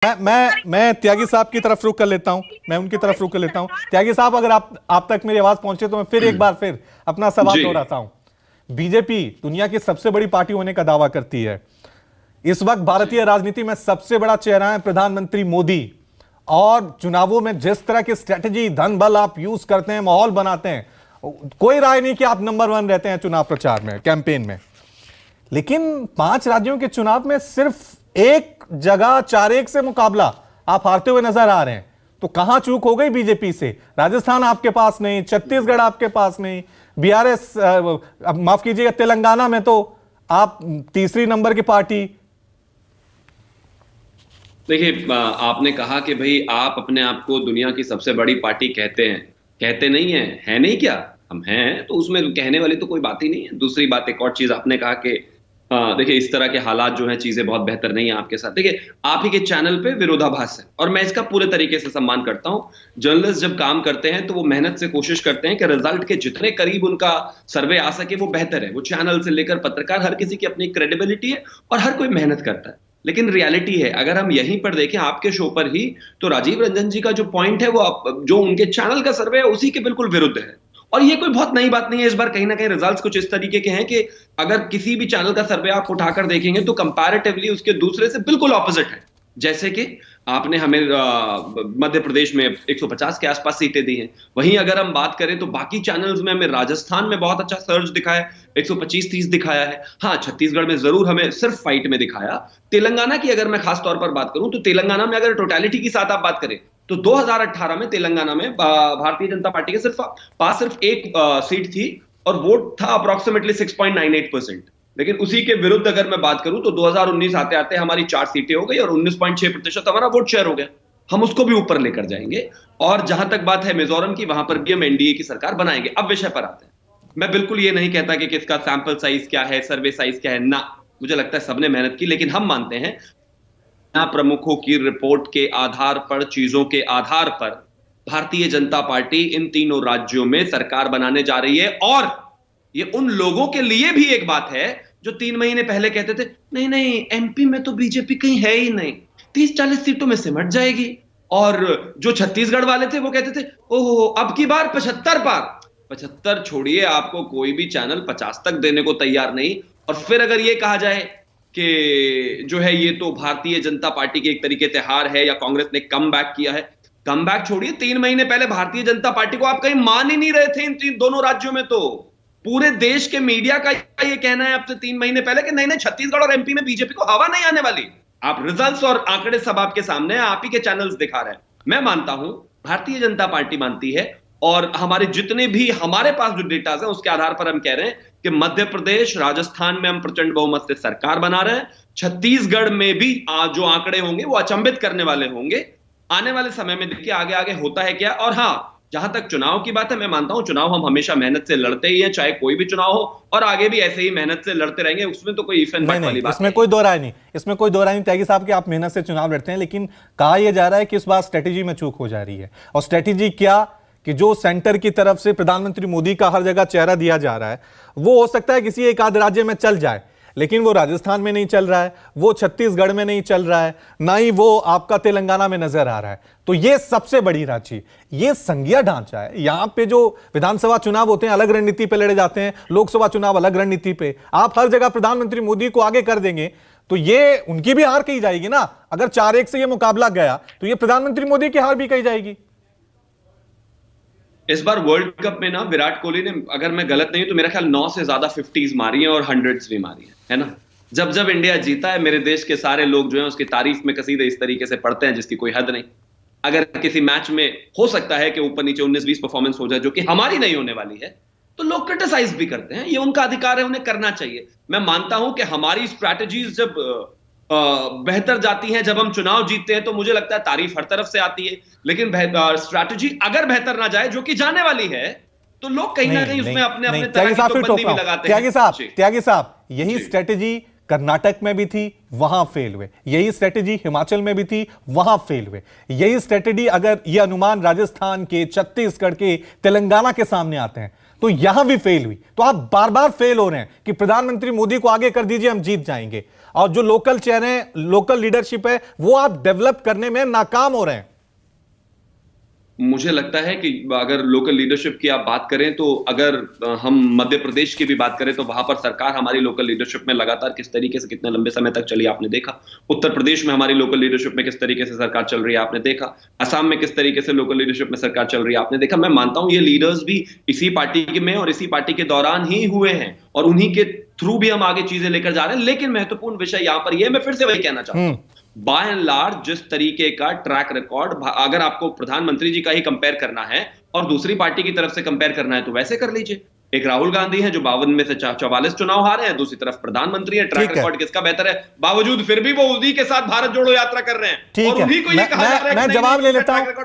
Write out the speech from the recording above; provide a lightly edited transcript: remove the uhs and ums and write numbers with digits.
मैं त्यागी साहब की तरफ रुख कर लेता हूं, मैं उनकी तरफ रुख कर लेता हूं। त्यागी साहब, अगर आप तक मेरी आवाज पहुंचे तो मैं फिर एक बार फिर अपना सवाल दोहराता हूं। बीजेपी दुनिया की सबसे बड़ी पार्टी होने का दावा करती है। इस वक्त भारतीय राजनीति में सबसे बड़ा चेहरा है प्रधानमंत्री मोदी, और चुनावों में जिस तरह की स्ट्रेटेजी, धन बल आप यूज करते हैं, माहौल बनाते हैं, कोई राय नहीं कि आप नंबर 1 रहते हैं चुनाव प्रचार में, कैंपेन में। लेकिन 5 राज्यों के चुनाव में सिर्फ एक जगह 4-1 से मुकाबला आप हारते हुए नजर आ रहे हैं। तो कहां चूक हो गई बीजेपी से? राजस्थान आपके पास नहीं, छत्तीसगढ़ आपके पास नहीं, बीआरएस, माफ कीजिएगा, तेलंगाना में तो आप तीसरी नंबर की पार्टी। देखिए, आपने कहा कि भाई आप अपने आप को दुनिया की सबसे बड़ी पार्टी कहते हैं, कहते नहीं है नहीं क्या? हम हैं, तो उसमें कहने वाली तो कोई बात ही नहीं है। दूसरी बात, एक और चीज आपने कहा कि देखिए, इस तरह के हालात जो हैं, चीजें बहुत बेहतर नहीं है आपके साथ। देखिए, आप ही के चैनल पे विरोधाभास है, और मैं इसका पूरे तरीके से सम्मान करता हूं। जर्नलिस्ट जब काम करते हैं तो वो मेहनत से कोशिश करते हैं कि रिजल्ट के जितने करीब उनका सर्वे आ सके वो बेहतर है। वो चैनल से लेकर पत्रकार, हर किसी की अपनी क्रेडिबिलिटी है और हर कोई मेहनत करता है। लेकिन रियलिटी है, अगर हम यहीं पर देखें आपके शो पर ही, तो राजीव रंजन जी का जो पॉइंट है वो जो उनके चैनल का सर्वे है उसी के बिल्कुल विरुद्ध है। और ये कोई बहुत नई बात नहीं है। इस बार कहीं ना कहीं रिजल्ट्स कुछ इस तरीके के हैं कि अगर किसी भी चैनल का सर्वे आप उठाकर देखेंगे तो कंपैरेटिवली उसके दूसरे से बिल्कुल ऑपोजिट है। जैसे कि आपने हमें मध्य प्रदेश में 150 के आसपास सीटें दी हैं। वहीं अगर हम बात करें तो बाकी चैनल्स में हमें राजस्थान में बहुत अच्छा सर्ज दिखाया है, 125-30 दिखाया है। हाँ, छत्तीसगढ़ में जरूर हमें सिर्फ फाइट में दिखाया। तेलंगाना की अगर मैं खास तौर पर बात करूं तो तेलंगाना में अगर टोटलिटी के साथ आप बात करें तो 2018 में तेलंगाना में भारतीय जनता पार्टी के सिर्फ एक सीट थी और वोट था अप्रोक्सीमेटली 6.98%। लेकिन उसी के विरुद्ध अगर मैं बात करूं तो 2019 आते आते हमारी 4 सीटें हो गई और 19.6% हमारा वोट शेयर हो गया। हम उसको भी ऊपर लेकर जाएंगे। और जहां तक बात है मिजोरम की, वहां पर भी हम एनडीए की सरकार बनाएंगे। अब विषय पर आते हैं। मैं बिल्कुल ये नहीं कहता कि किसका सैंपल साइज क्या है, सर्वे साइज क्या है, ना, मुझे लगता है सबने मेहनत की। लेकिन हम मानते हैं प्रमुखों की रिपोर्ट के आधार पर, चीजों के आधार पर भारतीय जनता पार्टी इन तीनों राज्यों में सरकार बनाने जा रही है। और ये उन लोगों के लिए भी एक बात है जो 3 महीने पहले कहते थे नहीं नहीं, एमपी में तो बीजेपी कहीं है ही नहीं, 30-40 सीटों में सिमट जाएगी। और जो छत्तीसगढ़ वाले थे वो कहते थे ओहो, अब की बार 75 पार। 75 छोड़िए, आपको कोई भी चैनल 50 तक देने को तैयार नहीं। और फिर अगर ये कहा जाए कि जो है ये तो भारतीय जनता पार्टी के एक तरीके से हार है या कांग्रेस ने कम बैक किया है, कम बैक छोड़िए, 3 महीने पहले भारतीय जनता पार्टी को आप कहीं मान ही नहीं रहे थे इन दोनों राज्यों में। तो पूरे देश के मीडिया का ये कहना है अब से 3 महीने पहले कि नहीं नहीं, छत्तीसगढ़ और एमपी में बीजेपी को हवा नहीं आने वाली। आप रिजल्ट्स और आंकड़े सब आपके सामने हैं, आप ही के चैनल्स दिखा रहे हैं। मैं मानता हूं, भारतीय जनता पार्टी मानती है, और हमारे जितने भी हमारे पास जो डेटा है उसके आधार पर हम कह रहे हैं कि मध्य प्रदेश, राजस्थान में हम प्रचंड बहुमत से सरकार बना रहे हैं। छत्तीसगढ़ में भी जो आंकड़े होंगे वो अचंभित करने वाले होंगे। आने वाले समय में देखिए आगे आगे होता है क्या। और हाँ, जहां तक चुनाव की बात है, मैं मानता हूं चुनाव हम हमेशा मेहनत से लड़ते ही हैं, चाहे कोई भी चुनाव हो, और आगे भी ऐसे ही मेहनत से लड़ते रहेंगे। उसमें तो कोई इफ एंड बट वाली बात इसमें कोई दो राय नहीं, इसमें कोई दो राय नहीं त्यागी साहब कि आप मेहनत से चुनाव लड़ते हैं। लेकिन कहा यह जा रहा है कि इस बार स्ट्रेटेजी में चूक हो जा रही है। और स्ट्रेटेजी क्या कि जो सेंटर की तरफ से प्रधानमंत्री मोदी का हर जगह चेहरा दिया जा रहा है, वो हो सकता है किसी एक आध राज्य में चल जाए, लेकिन वो राजस्थान में नहीं चल रहा है, वो छत्तीसगढ़ में नहीं चल रहा है, ना ही वो आपका तेलंगाना में नजर आ रहा है। तो ये सबसे बड़ी रांची, ये संघीय ढांचा है। यहां पे जो विधानसभा चुनाव होते हैं अलग रणनीति पे लड़े जाते हैं, लोकसभा चुनाव अलग रणनीति पे। आप हर जगह प्रधानमंत्री मोदी को आगे कर देंगे तो ये उनकी भी हार कही जाएगी ना। अगर 4-1 से ये मुकाबला गया तो ये प्रधानमंत्री मोदी की हार भी कही जाएगी। इस बार वर्ल्ड कप में ना विराट कोहली ने, अगर मैं गलत नहीं हूं तो मेरा ख्याल 9 से ज्यादा 50s मारी हैं और 100s भी मारी है ना। जब जब इंडिया जीता है, मेरे देश के सारे लोग जो हैं उसकी तारीफ में कसीदे इस तरीके से पढ़ते हैं जिसकी कोई हद नहीं। अगर किसी मैच में हो सकता है कि ऊपर नीचे 19-20 परफॉर्मेंस हो जाए जो कि हमारी नहीं होने वाली है, तो लोग क्रिटिसाइज भी करते हैं। ये उनका अधिकार है, उन्हें करना चाहिए। मैं मानता हूं कि हमारी स्ट्रैटेजीज जब बेहतर जाती हैं, जब हम चुनाव जीतते हैं, तो मुझे लगता है तारीफ हर तरफ से आती है। लेकिन स्ट्रैटेजी अगर बेहतर ना जाए, जो कि जाने वाली है, तो लोग कहीं ना कहीं उसमें अपने अपने तरह की तो बंदी भी लगाते हैं। त्यागी साहब, यही स्ट्रैटेजी कर्नाटक में भी थी, वहां फेल हुए। यही स्ट्रैटेजी हिमाचल में भी थी, वहां फेल हुए। यही स्ट्रैटेजी अगर ये अनुमान राजस्थान के, छत्तीसगढ़ के, तेलंगाना के सामने आते हैं तो यहां भी फेल हुई। तो आप बार बार फेल हो रहे हैं कि प्रधानमंत्री मोदी को आगे कर दीजिए, हम जीत जाएंगे। और जो लोकल चेहरे, लोकल लीडरशिप है, वो आप डेवलप करने में नाकाम हो रहे हैं। मुझे लगता है कि अगर लोकल लीडरशिप की आप बात करें तो अगर हम मध्य प्रदेश की भी बात करें तो वहां पर सरकार हमारी लोकल लीडरशिप में लगातार किस तरीके से कितने लंबे समय तक चली आपने देखा। उत्तर प्रदेश में हमारी लोकल लीडरशिप में किस तरीके से सरकार चल रही है आपने देखा। असम में किस तरीके से लोकल लीडरशिप में सरकार चल रही है आपने देखा। मैं मानता हूं ये लीडर्स भी इसी पार्टी में और इसी पार्टी के दौरान ही हुए हैं और उन्हीं के थ्रू भी हम आगे चीजें लेकर जा रहे हैं। लेकिन महत्वपूर्ण विषय यहां पर यह, मैं फिर से वही कहना चाहता हूं, बाय एंड लार्ज जिस तरीके का ट्रैक रिकॉर्ड, अगर आपको प्रधानमंत्री जी का ही कंपेयर करना है और दूसरी पार्टी की तरफ से कंपेयर करना है तो वैसे कर लीजिए। एक राहुल गांधी है जो 52 में से 44 चुनाव हारे हैं, दूसरी तरफ प्रधानमंत्री है। ट्रैक रिकॉर्ड किसका बेहतर है? बावजूद फिर भी वो उन्हीं के साथ भारत जोड़ो यात्रा कर रहे हैं और उन्हीं को ये कहा जा रहा है मैं जवाब ले लेता हूं।